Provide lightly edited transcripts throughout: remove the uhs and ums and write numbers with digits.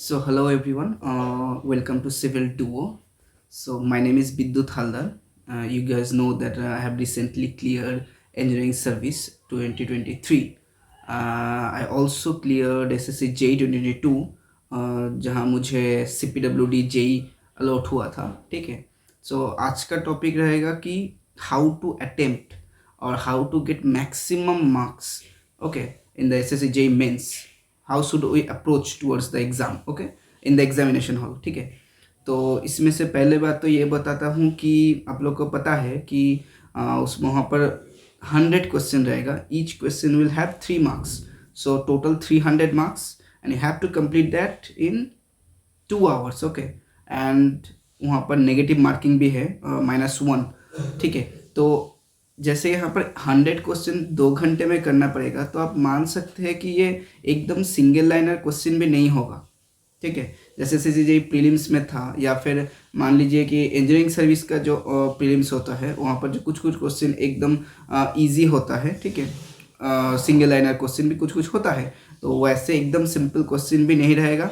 So hello everyone, welcome to Civil Duo. So my name is Biddut Haldar. You guys know that I have recently cleared engineering service 2023. I also cleared SSC JEE 2022, जहाँ मुझे CPWD JEE allot हुआ था. ठीक है. So आज का topic रहेगा कि हाउ टू अटेम्प्ट और how to get maximum marks okay in the SSC JEE mains. How should we approach towards the exam okay in the examination hall. ठीक है. तो इसमें से पहले बात तो ये बताता हूँ कि आप लोग को पता है कि उस वहाँ पर 100 क्वेश्चन रहेगा. Each question will have 3 marks, so total 300 marks and you have to complete that in 2 hours okay. And वहाँ पर नेगेटिव मार्किंग भी है -1. ठीक है. तो जैसे यहाँ पर 100 क्वेश्चन 2 घंटे में करना पड़ेगा, तो आप मान सकते हैं कि ये एकदम सिंगल लाइनर क्वेश्चन भी नहीं होगा. ठीक है. जैसे CCJ प्रीलिम्स में था, या फिर मान लीजिए कि इंजीनियरिंग सर्विस का जो प्रीलिम्स होता है वहाँ पर जो कुछ कुछ क्वेश्चन एकदम इजी होता है. ठीक है. सिंगल लाइनर क्वेश्चन भी कुछ कुछ होता है, तो वैसे एकदम सिंपल क्वेश्चन भी नहीं रहेगा.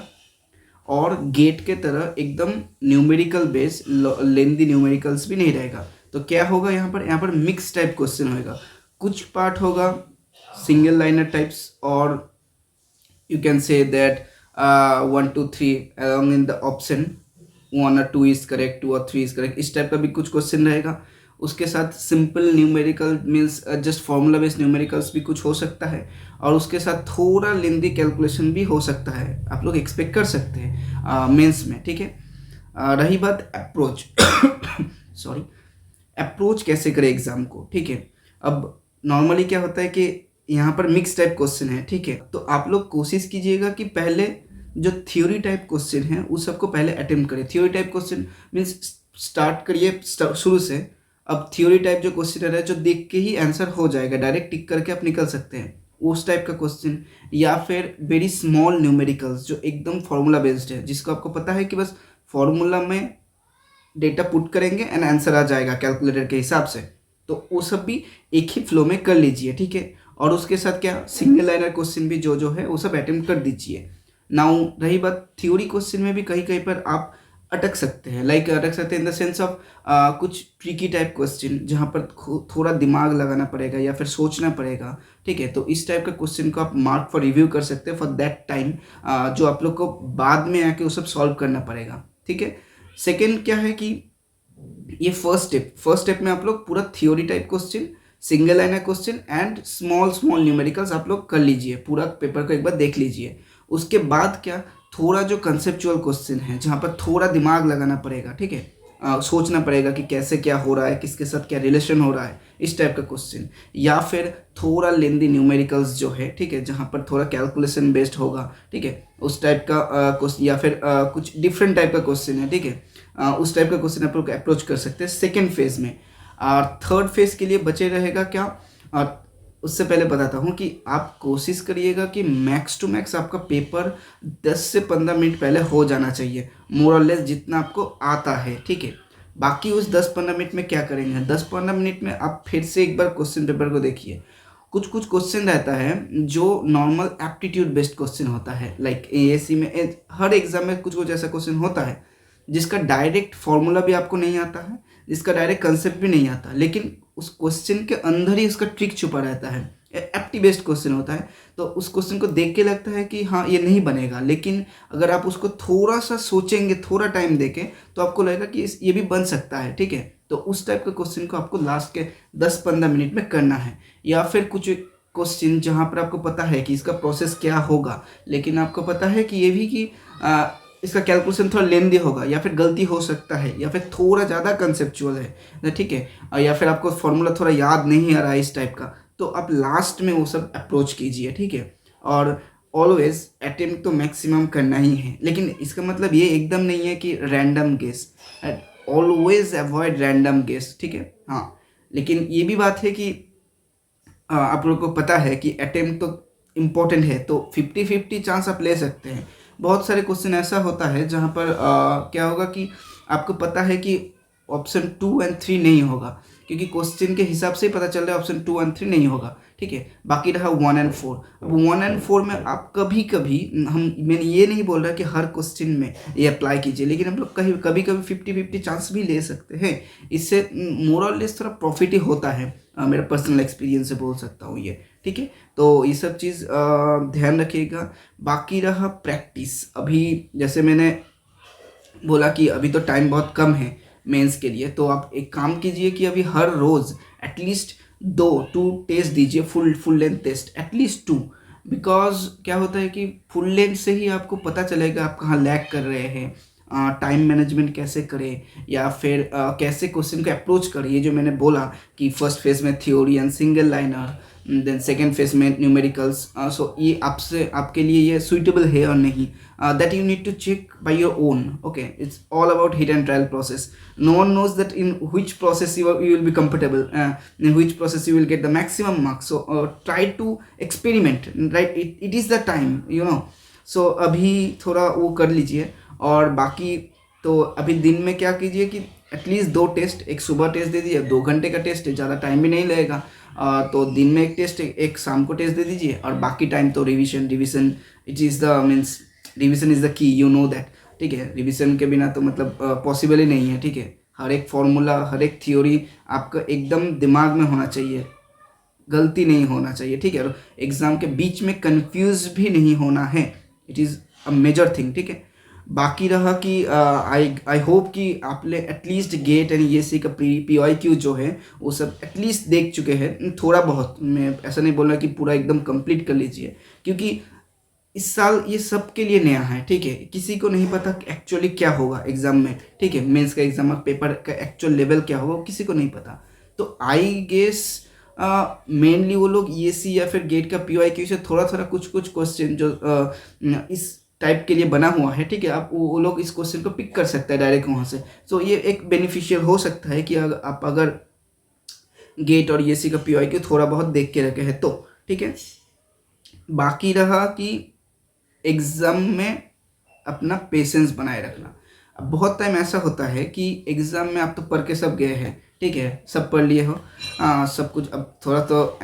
और गेट के तरह एकदम न्यूमेरिकल बेस लेंदी न्यूमेरिकल्स भी नहीं रहेगा. तो क्या होगा यहाँ पर मिक्स टाइप क्वेश्चन होगा. कुछ पार्ट होगा सिंगल लाइनर टाइप्स, और you can say that 1 2 3 along in the option 1 or 2 is correct, 2 or 3 is correct. इस टाइप का भी कुछ क्वेश्चन रहेगा. उसके साथ simple numerical means just formula based numericals भी कुछ हो सकता है, और उसके साथ थोड़ा लेंदी कैलकुलेशन भी हो सकता है. आप लोग एक्सपेक्ट कर सकते हैं मेंस में. ठीक है. रही बात अप्रोच सॉरी, अप्रोच कैसे करें एग्ज़ाम को. ठीक है. अब नॉर्मली क्या होता है कि यहाँ पर मिक्स टाइप क्वेश्चन है. ठीक है. तो आप लोग कोशिश कीजिएगा कि पहले जो थ्योरी टाइप क्वेश्चन है उस सबको पहले अटेम्प्ट करें. Theory type question means start करिए शुरू से. अब थ्योरी टाइप जो क्वेश्चन है जो देख के ही आंसर हो जाएगा, डायरेक्ट टिक करके आप निकल सकते हैं, उस टाइप का क्वेश्चन. या फिर वेरी स्मॉल न्यूमेरिकल्स जो एकदम फार्मूला बेस्ड है, जिसको आपको पता है कि बस फार्मूला में डेटा पुट करेंगे एंड आंसर आ जाएगा कैलकुलेटर के हिसाब से. तो वो सब भी एक ही फ्लो में कर लीजिए. ठीक है. और उसके साथ क्या सिंगल लाइनर क्वेश्चन भी जो है वो सब अटेम्प्ट कर दीजिए. नाउ रही बात थ्योरी क्वेश्चन में भी कहीं कहीं पर आप अटक सकते हैं. अटक सकते हैं इन द सेंस ऑफ कुछ ट्रिकी टाइप क्वेश्चन जहाँ पर थोड़ा दिमाग लगाना पड़ेगा या फिर सोचना पड़ेगा. ठीक है. तो इस टाइप का क्वेश्चन को आप मार्क फॉर रिव्यू कर सकते हैं फॉर दैट टाइम, जो आप लोग को बाद में आके वो सब सॉल्व करना पड़ेगा. ठीक है. सेकेंड क्या है कि ये फर्स्ट स्टेप में आप लोग पूरा theory type question, single liner question and small numericals आप लोग कर लीजिए. पूरा पेपर को एक बार देख लीजिए. उसके बाद क्या थोड़ा जो कंसेप्चुअल क्वेश्चन है जहाँ पर थोड़ा दिमाग लगाना पड़ेगा. ठीक है. सोचना पड़ेगा कि कैसे क्या हो रहा है, किसके साथ क्या रिलेशन हो रहा है, इस टाइप का क्वेश्चन. या फिर थोड़ा लेंदी न्यूमेरिकल्स जो है, ठीक है, जहाँ पर थोड़ा कैलकुलेशन बेस्ड होगा. ठीक है. उस टाइप का क्वेश्चन, या फिर कुछ डिफरेंट टाइप का क्वेश्चन है. ठीक है. उस टाइप का क्वेश्चन आप लोग अप्रोच कर सकते हैं सेकेंड फेज में. और थर्ड फेज के लिए बचे रहेगा क्या, उससे पहले बताता हूँ कि आप कोशिश करिएगा कि मैक्स टू मैक्स आपका पेपर 10 से 15 मिनट पहले हो जाना चाहिए, मोर और लेस जितना आपको आता है. ठीक है. बाकी उस 10-15 मिनट में क्या करेंगे, 10-15 मिनट में आप फिर से एक बार क्वेश्चन पेपर को देखिए. कुछ कुछ क्वेश्चन रहता है जो नॉर्मल एप्टीट्यूड बेस्ड क्वेश्चन होता है. लाइक ASC में हर एग्जाम में कुछ कुछ ऐसा क्वेश्चन होता है जिसका डायरेक्ट फॉर्मूला भी आपको नहीं आता है, जिसका डायरेक्ट कंसेप्ट भी नहीं आता, लेकिन उस क्वेश्चन के अंदर ही उसका ट्रिक छुपा रहता है. एप्टी बेस्ड क्वेश्चन होता है, तो उस क्वेश्चन को देख के लगता है कि हाँ ये नहीं बनेगा, लेकिन अगर आप उसको थोड़ा सा सोचेंगे, थोड़ा टाइम देके, तो आपको लगेगा कि ये भी बन सकता है. ठीक है. तो उस टाइप के क्वेश्चन को आपको लास्ट के 10-15 मिनट में करना है. या फिर कुछ क्वेश्चन जहाँ पर आपको पता है कि इसका प्रोसेस क्या होगा, लेकिन आपको पता है कि ये भी कि इसका कैलकुलेशन थोड़ा लेंदी होगा, या फिर गलती हो सकता है, या फिर थोड़ा ज़्यादा कंसेप्चुअल है. ठीक है. या फिर आपको फॉर्मूला थोड़ा याद नहीं आ रहा है, इस टाइप का, तो आप लास्ट में वो सब अप्रोच कीजिए. ठीक है. और ऑलवेज अटेम्प्ट तो मैक्सिमम करना ही है, लेकिन इसका मतलब ये एकदम नहीं है कि random guess. Always avoid random guess. ठीक है. हाँ, लेकिन ये भी बात है कि आप लोगों को पता है कि अटेम्प्ट तो इम्पोर्टेंट है, तो 50-50 चांस आप ले सकते हैं. बहुत सारे क्वेश्चन ऐसा होता है जहाँ पर क्या होगा कि आपको पता है कि ऑप्शन 2 और 3 नहीं होगा, क्योंकि क्वेश्चन के हिसाब से ही पता चल रहा है ऑप्शन 2 और 3 नहीं होगा. ठीक है। बाकी रहा 1 and 4। अब 1 and 4 में आप कभी कभी मैंने ये नहीं बोल रहा कि हर क्वेश्चन में ये अप्लाई कीजिए, लेकिन हम लोग कभी कभी 50-50 चांस भी ले सकते हैं। इससे मोर और लेस थोड़ा प्रॉफिट ही होता है, मेरा पर्सनल एक्सपीरियंस से बोल सकता हूँ ये, ठीक है। तो ये सब चीज़ ध्यान रखिएगा। बाकी रहा प्रैक्टिस। अभी जैसे मैंने बोला कि अभी तो टाइम बहुत कम है मेंस के लिए, तो आप एक काम कीजिए कि अभी हर रोज़ एटलीस्ट 2 टेस्ट दीजिए, full length test, at least 2। Because क्या होता है कि फुल लेंथ से ही आपको पता चलेगा आप कहाँ लैग कर रहे हैं, टाइम मैनेजमेंट कैसे करें, या फिर कैसे क्वेश्चन को अप्रोच करें। ये जो मैंने बोला कि फर्स्ट फेज में theory and single liner, then second phase में न्यूमेरिकल्स, सो ये आपके लिए ये सुइटेबल है और नहीं, that you need to check by your own. Okay, it's all about hit and trial process. No one knows that in which process you will be comfortable, in which process you will get the maximum marks. So try to experiment, right? It is the time, you know. So अभी थोड़ा वो कर लीजिए। और बाकी तो अभी दिन में क्या कीजिए कि एटलीस्ट 2 टेस्ट, एक सुबह टेस्ट दे दीजिए, 2 घंटे का टेस्ट है, ज़्यादा टाइम भी नहीं लगेगा। तो दिन में एक टेस्ट, एक शाम को टेस्ट दे दीजिए, और बाकी टाइम तो revision it is the means revision is the key, you know that, ठीक है। रिविजन के बिना तो मतलब पॉसिबल ही नहीं है, ठीक है। हर एक फॉर्मूला, हर एक थ्योरी आपका एकदम दिमाग में होना चाहिए, गलती नहीं होना चाहिए, ठीक है। और एग्ज़ाम के बीच में कंफ्यूज भी नहीं होना है, it is a major thing, ठीक है। बाकी रहा कि आई होप कि आपने एटलीस्ट गेट एंड ईएससी का PYQ जो है वो सब एटलीस्ट देख चुके हैं थोड़ा बहुत। मैं ऐसा नहीं बोल रहा कि पूरा एकदम कंप्लीट कर लीजिए, क्योंकि इस साल ये सब के लिए नया है, ठीक है। किसी को नहीं पता एक्चुअली क्या होगा एग्ज़ाम में, ठीक है। मेंस का एग्ज़ाम पेपर का एक्चुअल लेवल क्या होगा किसी को नहीं पता। तो आई गेस मेनली वो लोग ईएससी या फिर गेट का PYQ से थोड़ा कुछ क्वेश्चन जो इस टाइप के लिए बना हुआ है, ठीक है। आप वो लोग इस क्वेश्चन को पिक कर सकते हैं डायरेक्ट वहाँ से। सो ये एक बेनिफिशियल हो सकता है कि आप अगर गेट और ईएससी का PYQ थोड़ा बहुत देख के रखे हैं तो, ठीक है। बाकी रहा कि एग्ज़ाम में अपना पेशेंस बनाए रखना। अब बहुत टाइम ऐसा होता है कि एग्ज़ाम में आप तो पढ़ के सब गए हैं, ठीक है, सब पढ़ लिए हो सब कुछ। अब थोड़ा तो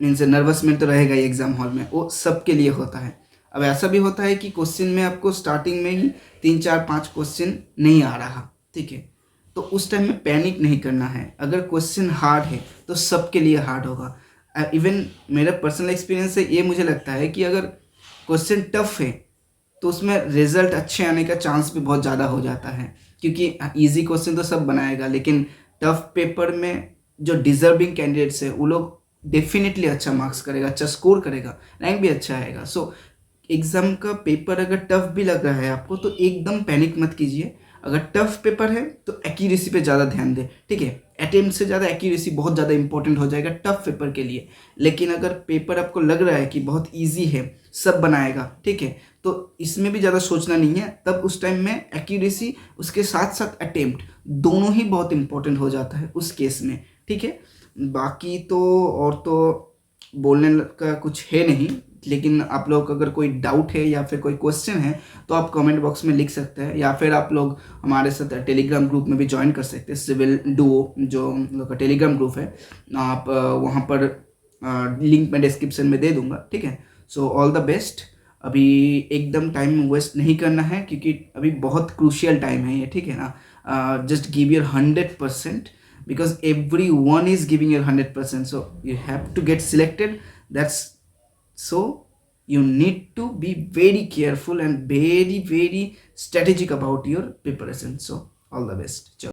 मीन्स नर्वसमेंट तो रहेगा ही एग्ज़ाम हॉल में, वो सब के लिए होता है। अब ऐसा भी होता है कि क्वेश्चन में आपको स्टार्टिंग में ही 3-4-5 क्वेश्चन नहीं आ रहा, ठीक है। तो उस टाइम में पैनिक नहीं करना है। अगर क्वेश्चन हार्ड है तो सबके लिए हार्ड होगा। इवन मेरा पर्सनल एक्सपीरियंस से ये मुझे लगता है कि अगर क्वेश्चन टफ है तो उसमें रिजल्ट अच्छे आने का चांस भी बहुत ज़्यादा हो जाता है, क्योंकि इजी क्वेश्चन तो सब बनाएगा, लेकिन टफ पेपर में जो डिजर्विंग कैंडिडेट्स है वो लोग डेफिनेटली अच्छा मार्क्स करेगा, अच्छा स्कोर करेगा, रैंक भी अच्छा आएगा। सो एग्ज़ाम का पेपर अगर टफ भी लग रहा है आपको तो एकदम पैनिक मत कीजिए। अगर टफ पेपर है तो एक्यूरेसी पे ज़्यादा ध्यान दें, ठीक है। अटेम्प्ट से ज़्यादा एक्यूरेसी बहुत ज़्यादा इंपॉर्टेंट हो जाएगा टफ पेपर के लिए। लेकिन अगर पेपर आपको लग रहा है कि बहुत ईजी है, सब बनाएगा, ठीक है, तो इसमें भी ज़्यादा सोचना नहीं है। तब उस टाइम में एक्यूरेसी उसके साथ साथ अटेम्प्ट दोनों ही बहुत इंपॉर्टेंट हो जाता है उस केस में, ठीक है। बाकी तो और तो बोलने का कुछ है नहीं, लेकिन आप लोग अगर कोई डाउट है या फिर कोई क्वेश्चन है तो आप कमेंट बॉक्स में लिख सकते हैं, या फिर आप लोग हमारे साथ टेलीग्राम ग्रुप में भी ज्वाइन कर सकते हैं। सिविल डुओ जो हम लोग का टेलीग्राम ग्रुप है, आप वहाँ पर लिंक मैं डिस्क्रिप्शन में दे दूँगा, ठीक है। So all the best. अभी एकदम टाइम वेस्ट नहीं करना है, क्योंकि अभी बहुत क्रूशियल टाइम है ये, ठीक है ना। Just give your 100%, because everyone is giving your 100%, so you have to get selected. That's so you need to be very careful and very strategic about your preparation. So all the best.